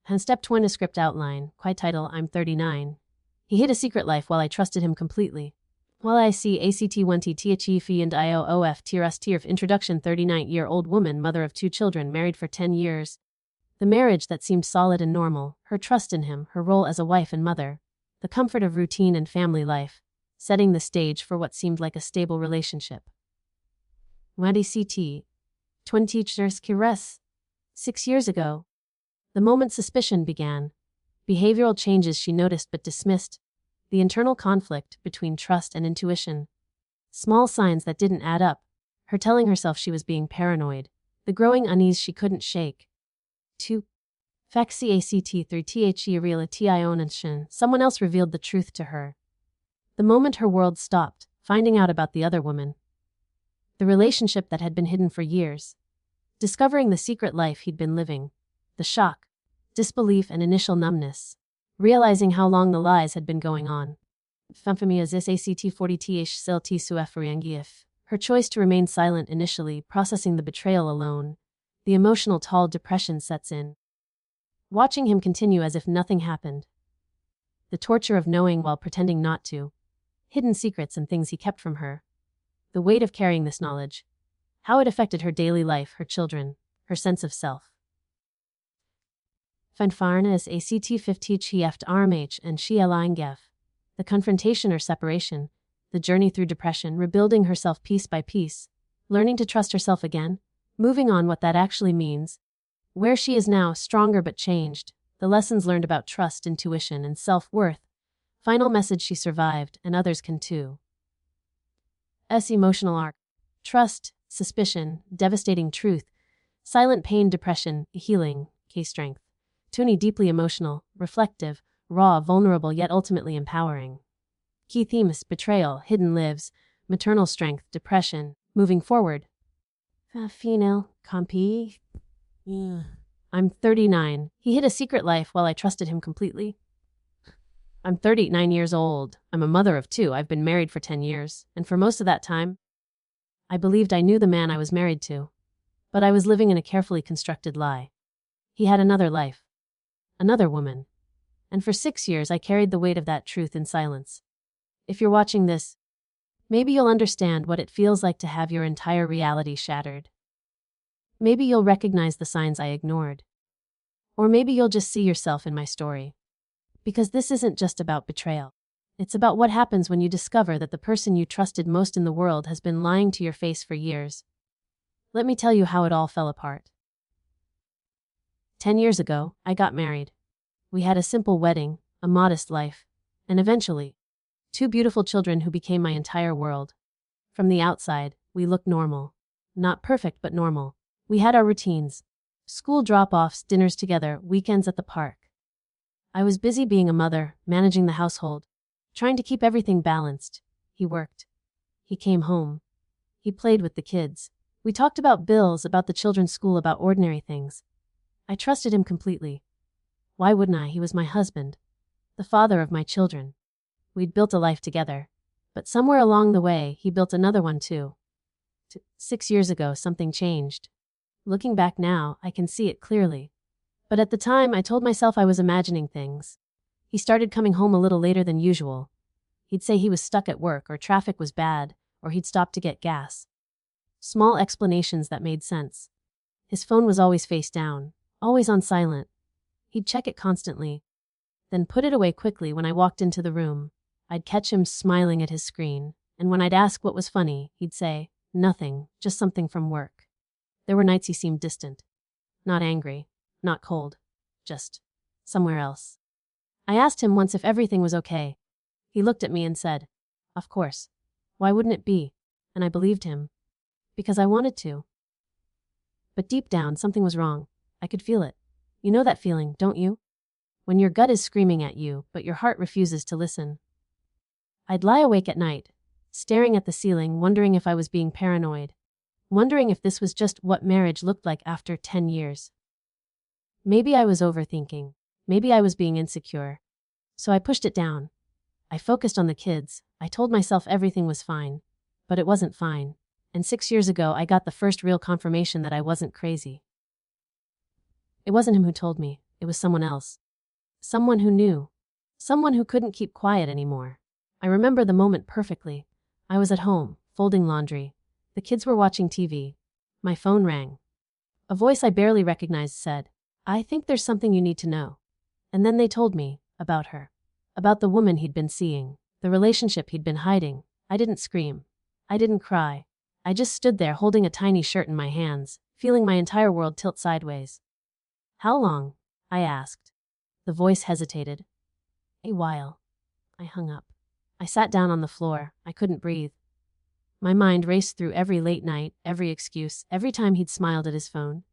And step 1 is script outline, quite title, I'm 39. He hid a secret life while I trusted him completely. While I see ACT1T THEF and IOOF TRS introduction 39-year-old woman, mother of 2 children, married for 10 years. The marriage that seemed solid and normal, her trust in him, her role as a wife and mother, the comfort of routine and family life, setting the stage for what seemed like a stable relationship. Wadi CT 20 Kires 6 years ago. The moment suspicion began, behavioral changes she noticed but dismissed, the internal conflict between trust and intuition, small signs that didn't add up, her telling herself she was being paranoid, the growing unease she couldn't shake. 2. Faxi ACT 3 THE Real Tion. Someone else revealed the truth to her. The moment her world stopped, finding out about the other woman. The relationship that had been hidden for years. Discovering the secret life he'd been living. The shock, disbelief and initial numbness. Realizing how long the lies had been going on. Femfamia zis ACT 40 th sil t suefriangif. Her choice to remain silent initially, processing the betrayal alone. The emotional tall depression sets in. Watching him continue as if nothing happened. The torture of knowing while pretending not to. Hidden secrets and things he kept from her. The weight of carrying this knowledge. How it affected her daily life, her children, her sense of self. Fanfarna is ACT 50 Chieft RMH and Shielingef. The confrontation or separation. The journey through depression, rebuilding herself piece by piece. Learning to trust herself again. Moving on, what that actually means. Where she is now, stronger but changed. The lessons learned about trust, intuition, and self-worth. Final message: she survived, and others can too. Emotional arc. Trust, suspicion, devastating truth. Silent pain, depression, healing, K-strength. Tuni deeply emotional, reflective, raw, vulnerable yet ultimately empowering. Key themes: betrayal, hidden lives, maternal strength, depression, moving forward. Female, compi. I'm 39. He hid a secret life while I trusted him completely. I'm 39 years old. I'm a mother of 2. I've been married for 10 years, and for most of that time, I believed I knew the man I was married to. But I was living in a carefully constructed lie. He had another life. Another woman. And for 6 years I carried the weight of that truth in silence. If you're watching this, maybe you'll understand what it feels like to have your entire reality shattered. Maybe you'll recognize the signs I ignored. Or maybe you'll just see yourself in my story. Because this isn't just about betrayal. It's about what happens when you discover that the person you trusted most in the world has been lying to your face for years. Let me tell you how it all fell apart. 10 years ago, I got married. We had a simple wedding, a modest life, and eventually, 2 beautiful children who became my entire world. From the outside, we looked normal. Not perfect, but normal. We had our routines. School drop-offs, dinners together, weekends at the park. I was busy being a mother, managing the household, trying to keep everything balanced. He worked. He came home. He played with the kids. We talked about bills, about the children's school, about ordinary things. I trusted him completely. Why wouldn't I? He was my husband, the father of my children. We'd built a life together. But somewhere along the way, he built another one too. 6 years ago, something changed. Looking back now, I can see it clearly. But at the time, I told myself I was imagining things. He started coming home a little later than usual. He'd say he was stuck at work, or traffic was bad, or he'd stopped to get gas. Small explanations that made sense. His phone was always face down, always on silent. He'd check it constantly, then put it away quickly when I walked into the room. I'd catch him smiling at his screen, and when I'd ask what was funny, he'd say, "Nothing, just something from work." There were nights he seemed distant. Not angry, not cold, just somewhere else. I asked him once if everything was okay. He looked at me and said, "Of course. Why wouldn't it be?" And I believed him. Because I wanted to. But deep down, something was wrong. I could feel it. You know that feeling, don't you? When your gut is screaming at you, but your heart refuses to listen. I'd lie awake at night, staring at the ceiling, wondering if I was being paranoid. Wondering if this was just what marriage looked like after 10 years. Maybe I was overthinking. Maybe I was being insecure. So I pushed it down. I focused on the kids. I told myself everything was fine. But it wasn't fine. And 6 years ago, I got the first real confirmation that I wasn't crazy. It wasn't him who told me. It was someone else. Someone who knew. Someone who couldn't keep quiet anymore. I remember the moment perfectly. I was at home, folding laundry. The kids were watching TV. My phone rang. A voice I barely recognized said, "I think there's something you need to know." And then they told me about her. About the woman he'd been seeing. The relationship he'd been hiding. I didn't scream. I didn't cry. I just stood there holding a tiny shirt in my hands, feeling my entire world tilt sideways. "How long?" I asked. The voice hesitated. "A while." I hung up. I sat down on the floor. I couldn't breathe. My mind raced through every late night, every excuse, every time he'd smiled at his phone.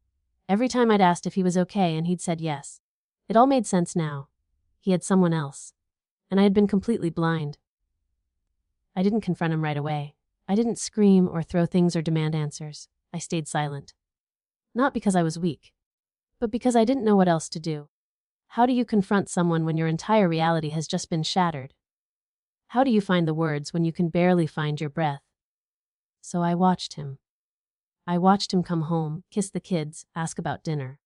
Every time I'd asked if he was okay and he'd said yes. It all made sense now. He had someone else. And I had been completely blind. I didn't confront him right away. I didn't scream or throw things or demand answers. I stayed silent. Not because I was weak, but because I didn't know what else to do. How do you confront someone when your entire reality has just been shattered? How do you find the words when you can barely find your breath? So I watched him. I watched him come home, kiss the kids, ask about dinner.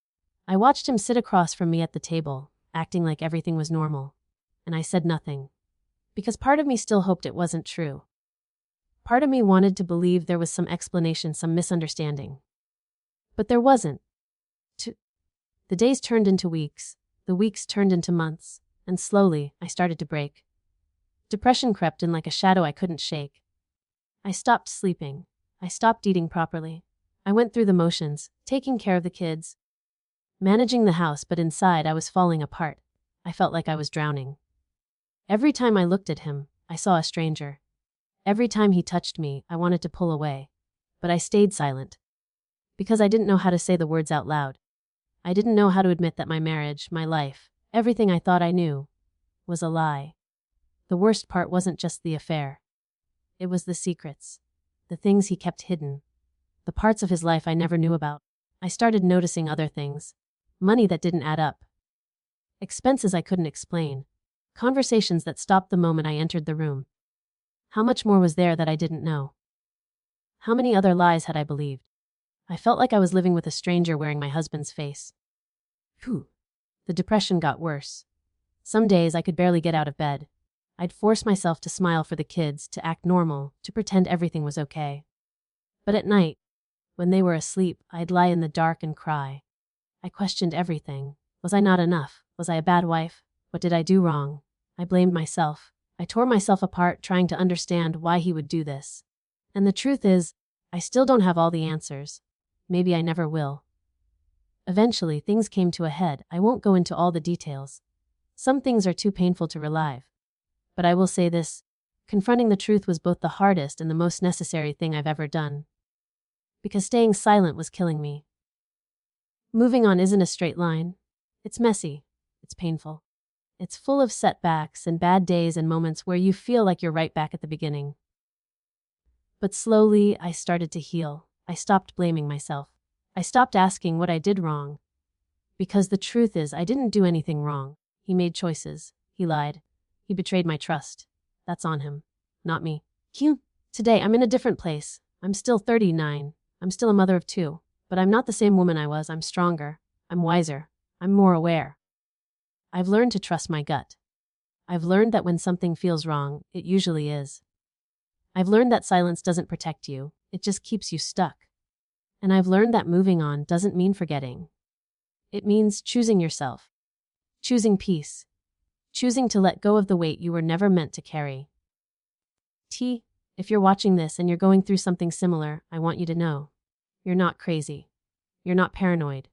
I watched him sit across from me at the table, acting like everything was normal. And I said nothing. Because part of me still hoped it wasn't true. Part of me wanted to believe there was some explanation, some misunderstanding. But there wasn't. The days turned into weeks. The weeks turned into months. And slowly, I started to break. Depression crept in like a shadow I couldn't shake. I stopped sleeping. I stopped eating properly. I went through the motions, taking care of the kids, managing the house, but inside I was falling apart. I felt like I was drowning. Every time I looked at him, I saw a stranger. Every time he touched me, I wanted to pull away. But I stayed silent. Because I didn't know how to say the words out loud. I didn't know how to admit that my marriage, my life, everything I thought I knew, was a lie. The worst part wasn't just the affair. It was the secrets. The things he kept hidden. The parts of his life I never knew about. I started noticing other things. Money that didn't add up. Expenses I couldn't explain. Conversations that stopped the moment I entered the room. How much more was there that I didn't know? How many other lies had I believed? I felt like I was living with a stranger wearing my husband's face. Phew. The depression got worse. Some days I could barely get out of bed. I'd force myself to smile for the kids, to act normal, to pretend everything was okay. But at night, when they were asleep, I'd lie in the dark and cry. I questioned everything. Was I not enough? Was I a bad wife? What did I do wrong? I blamed myself. I tore myself apart trying to understand why he would do this. And the truth is, I still don't have all the answers. Maybe I never will. Eventually, things came to a head. I won't go into all the details. Some things are too painful to relive. But I will say this, confronting the truth was both the hardest and the most necessary thing I've ever done. Because staying silent was killing me. Moving on isn't a straight line. It's messy. It's painful. It's full of setbacks and bad days and moments where you feel like you're right back at the beginning. But slowly, I started to heal. I stopped blaming myself. I stopped asking what I did wrong. Because the truth is, I didn't do anything wrong. He made choices. He lied. He betrayed my trust. That's on him, not me. Today, I'm in a different place. I'm still 39. I'm still a mother of 2. But I'm not the same woman I was. I'm stronger. I'm wiser. I'm more aware. I've learned to trust my gut. I've learned that when something feels wrong, it usually is. I've learned that silence doesn't protect you. It just keeps you stuck. And I've learned that moving on doesn't mean forgetting. It means choosing yourself. Choosing peace. Choosing to let go of the weight you were never meant to carry. If you're watching this and you're going through something similar, I want you to know. You're not crazy. You're not paranoid.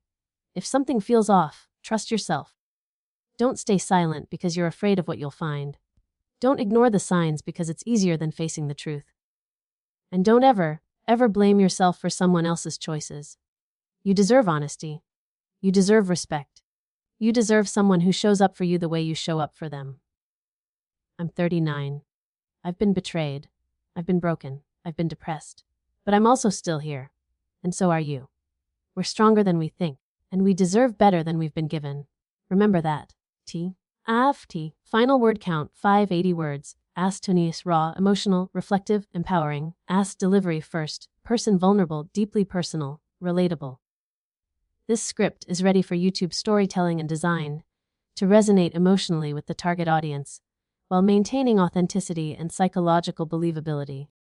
If something feels off, trust yourself. Don't stay silent because you're afraid of what you'll find. Don't ignore the signs because it's easier than facing the truth. And don't ever blame yourself for someone else's choices. You deserve honesty. You deserve respect. You deserve someone who shows up for you the way you show up for them. I'm 39. I've been betrayed. I've been broken. I've been depressed. But I'm also still here. And so are you. We're stronger than we think, and we deserve better than we've been given. Remember that. Final word count, 580 words. Ask Tonius raw, emotional, reflective, empowering. Ask delivery first. Person vulnerable, deeply personal, relatable. This script is ready for YouTube storytelling and design to resonate emotionally with the target audience, while maintaining authenticity and psychological believability.